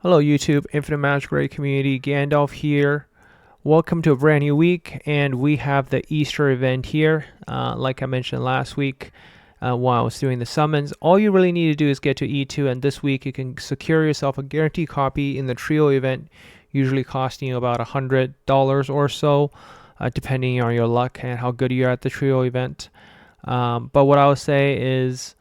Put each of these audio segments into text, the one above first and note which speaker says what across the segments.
Speaker 1: Hello YouTube, Infinite Magicraid community, Gandalf here. Welcome to a brand new week, and we have the Easter event here. Like I mentioned last week while I was doing the summons, all you really need to do is get to E2, and this week you can secure yourself a guaranteed copy in the trio event, usually costing you about $100 or so, depending on your luck and how good you are at the trio event. But what I would say is,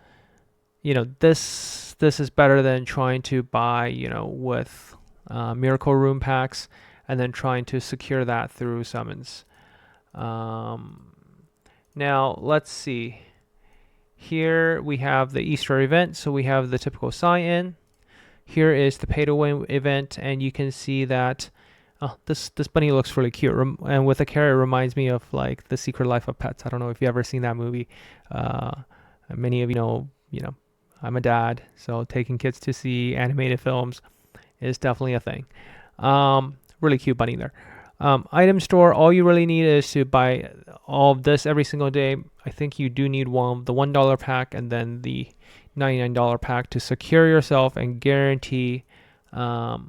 Speaker 1: this is better than trying to buy, with Miracle Room packs and then trying to secure that through summons. Now let's see. Here we have the Easter event, so we have the typical sign-in. Here is the pay-to-win event, and you can see that this bunny looks really cute, and with a carrot, it reminds me of like The Secret Life of Pets. I don't know if you ever seen that movie. Many of you know. I'm a dad, so taking kids to see animated films is definitely a thing. Really cute bunny there. Item store, all you really need is to buy all of this every single day. I think you do need the $1 pack and then the $99 pack to secure yourself and guarantee the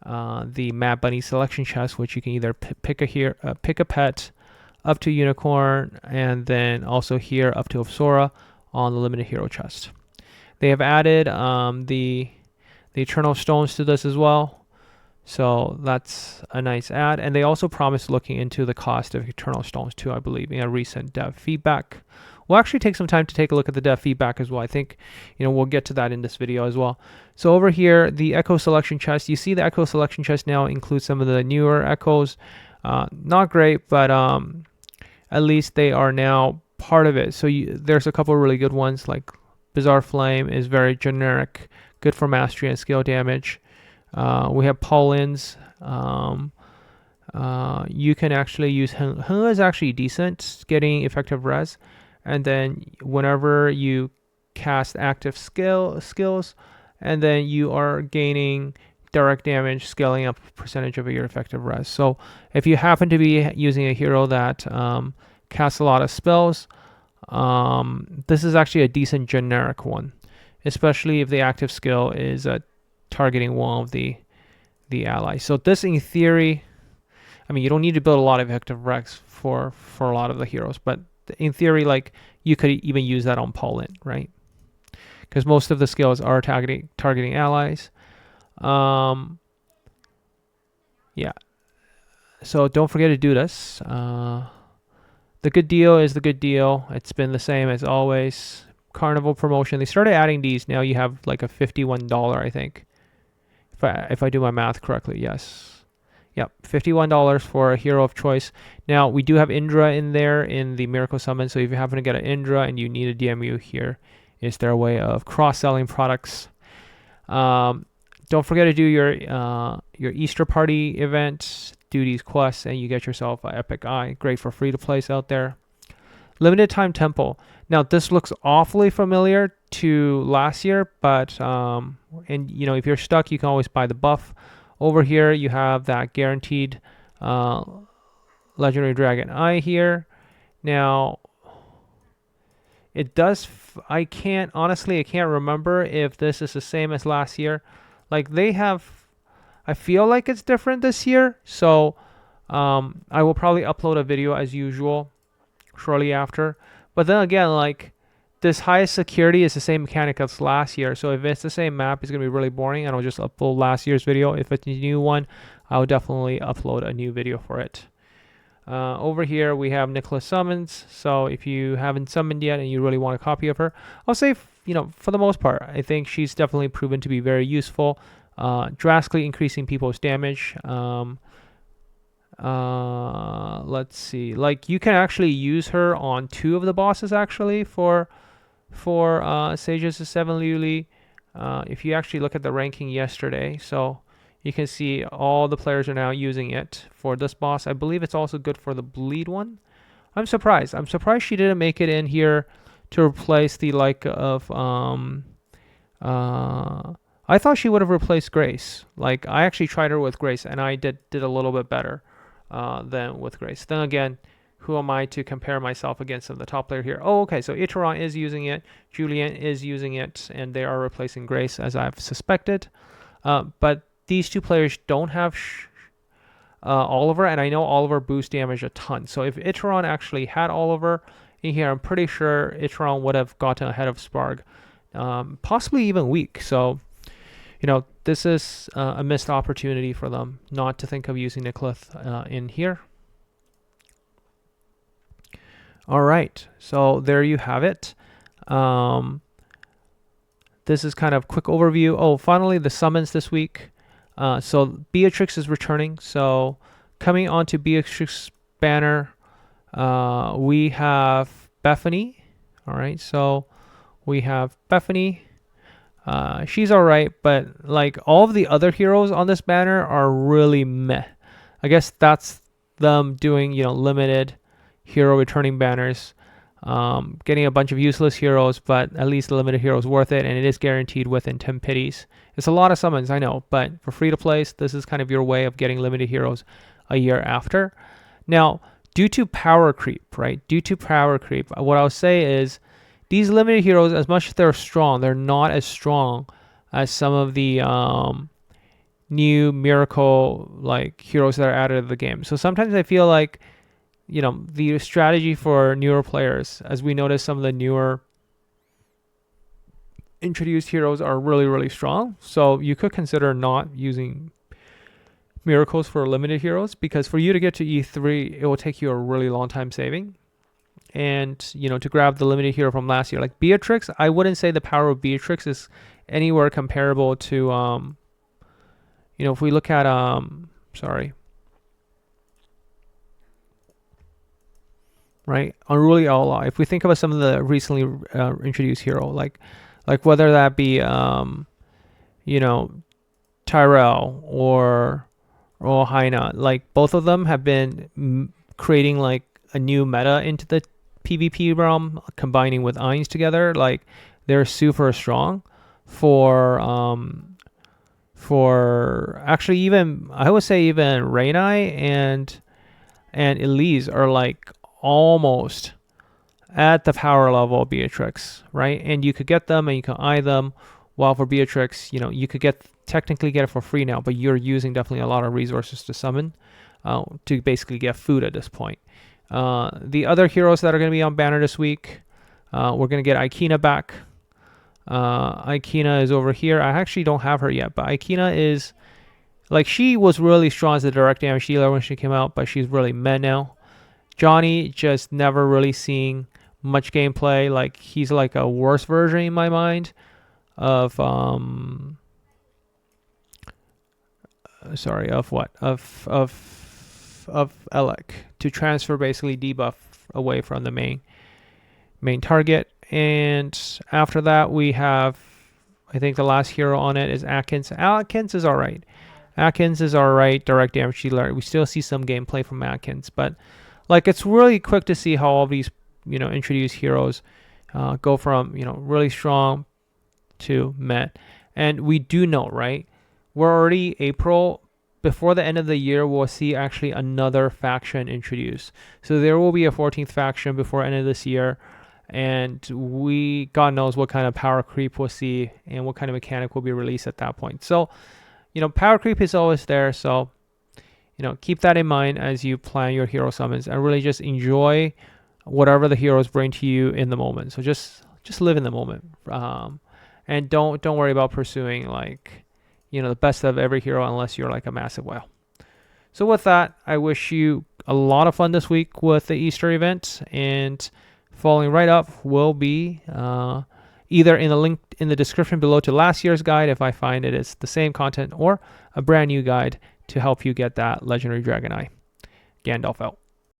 Speaker 1: Mad Bunny selection chest, which you can either pick a pet up to Unicorn, and then also here up to Sora on the limited hero chest. They have added the Eternal Stones to this as well, so that's a nice add. And they also promised looking into the cost of Eternal Stones too, I believe, in a recent dev feedback. We'll actually take some time to take a look at the dev feedback as well. I think we'll get to that in this video as well. So over here, the Echo Selection chest. You see the Echo Selection chest now includes some of the newer Echoes. Not great, but at least they are now part of it. So there's a couple of really good ones, like Bizarre Flame is very generic, good for mastery and skill damage. We have Paulin's. You can actually use Hung is actually decent, getting effective res. And then whenever you cast active skills, and then you are gaining direct damage, scaling up percentage of your effective res. So if you happen to be using a hero that casts a lot of spells, this is actually a decent generic one, especially if the active skill is targeting one of the allies. So this, in theory, I mean, you don't need to build a lot of effective recs for a lot of the heroes, but in theory, like, you could even use that on Paulin, right? Because most of the skills are targeting allies. Yeah. So don't forget to do this. The good deal is the good deal. It's been the same as always. Carnival promotion. They started adding these. Now you have like a $51, I think. If I do my math correctly, yes. Yep, $51 for a hero of choice. Now we do have Indra in there in the Miracle Summon. So if you happen to get an Indra and you need a DMU, here is their way of cross-selling products. Don't forget to do your Easter party event. Do these quests and you get yourself an Epic Eye. Great for free to place out there. Limited time temple. Now this looks awfully familiar to last year, but if you're stuck, you can always buy the buff. Over here you have that guaranteed legendary dragon eye here. Now it does I can't remember if this is the same as last year. Like, I feel like it's different this year, so I will probably upload a video as usual shortly after. But then again, like, this highest security is the same mechanic as last year, so if it's the same map, it's going to be really boring, and I'll just upload last year's video. If it's a new one, I'll definitely upload a new video for it. Over here, we have Nicholas Summons, so if you haven't summoned yet and you really want a copy of her, I'll say, for the most part, I think she's definitely proven to be very useful. Drastically increasing people's damage. Let's see, like, you can actually use her on 2 of the bosses actually for Sages of 7 Luli. If you actually look at the ranking yesterday, so you can see all the players are now using it for this boss. I believe it's also good for the bleed one. I'm surprised she didn't make it in here to replace the like of I thought she would have replaced Grace. Like, I actually tried her with Grace, and I did a little bit better than with Grace. Then again, who am I to compare myself against the top player here? Oh, okay, so Iteron is using it, Julian is using it, and they are replacing Grace, as I've suspected. But these two players don't have Oliver, and I know Oliver boosts damage a ton. So if Iteron actually had Oliver in here, I'm pretty sure Iteron would have gotten ahead of Sparg, possibly even weak. So, you know, this is a missed opportunity for them not to think of using Nicolith in here. All right, so there you have it. This is kind of quick overview. Oh, finally the summons this week. So Beatrix is returning. So coming onto Beatrix banner, we have Bophany. All right, so we have Bophany. She's all right, but like all of the other heroes on this banner are really meh. I guess that's them doing, you know, limited hero returning banners. Getting a bunch of useless heroes, but at least the limited hero is worth it, and it is guaranteed within 10 pities. It's a lot of summons, I know, but for free to play, this is kind of your way of getting limited heroes a year after. Now, due to power creep, right? Due to power creep, what I'll say is these limited heroes, as much as they're strong, they're not as strong as some of the new miracle like heroes that are added to the game. So sometimes I feel like, you know, the strategy for newer players, as we notice some of the newer introduced heroes are really, really strong. So you could consider not using miracles for limited heroes, because for you to get to E3, it will take you a really long time saving. And, you know, to grab the limited hero from last year, like Beatrix, I wouldn't say the power of Beatrix is anywhere comparable to, you know, if we look at, right? Unruly Outlaw. If we think about some of the recently introduced hero, like whether that be, you know, Tyrell or Hyena, like both of them have been creating like a new meta into the PvP realm, combining with Ainz together. Like they're super strong for actually even, I would say even Rainai and Elise are like almost at the power level of Beatrix, right? And you could get them and you can eye them, while for Beatrix, you know, you could technically get it for free now, but you're using definitely a lot of resources to summon to basically get food at this point. The other heroes that are going to be on banner this week, we're going to get Ikina back. Ikina is over here. I actually don't have her yet, but Ikina is, like, she was really strong as a direct damage dealer when she came out, but she's really meh now. Johnny, just never really seeing much gameplay. Like, he's like a worse version in my mind of Elec, to transfer basically debuff away from the main target. And after that we have, I think the last hero on it is Adkins. Adkins is alright. Adkins is alright, direct damage dealer. We still see some gameplay from Adkins, but like, it's really quick to see how all these, you know, introduced heroes go from, you know, really strong to meh. And we do know, right? We're already April. Before the end of the year, we'll see actually another faction introduced. So there will be a 14th faction before end of this year. And God knows what kind of power creep we'll see and what kind of mechanic will be released at that point. So, you know, power creep is always there. So, you know, keep that in mind as you plan your hero summons, and really just enjoy whatever the heroes bring to you in the moment. So just live in the moment, and don't worry about pursuing, like, you know, the best of every hero unless you're like a massive whale. So with that, I wish you a lot of fun this week with the Easter event, and following right up will be either in the link in the description below to last year's guide, if I find it is the same content, or a brand new guide to help you get that legendary Dragon Eye. Gandalf out.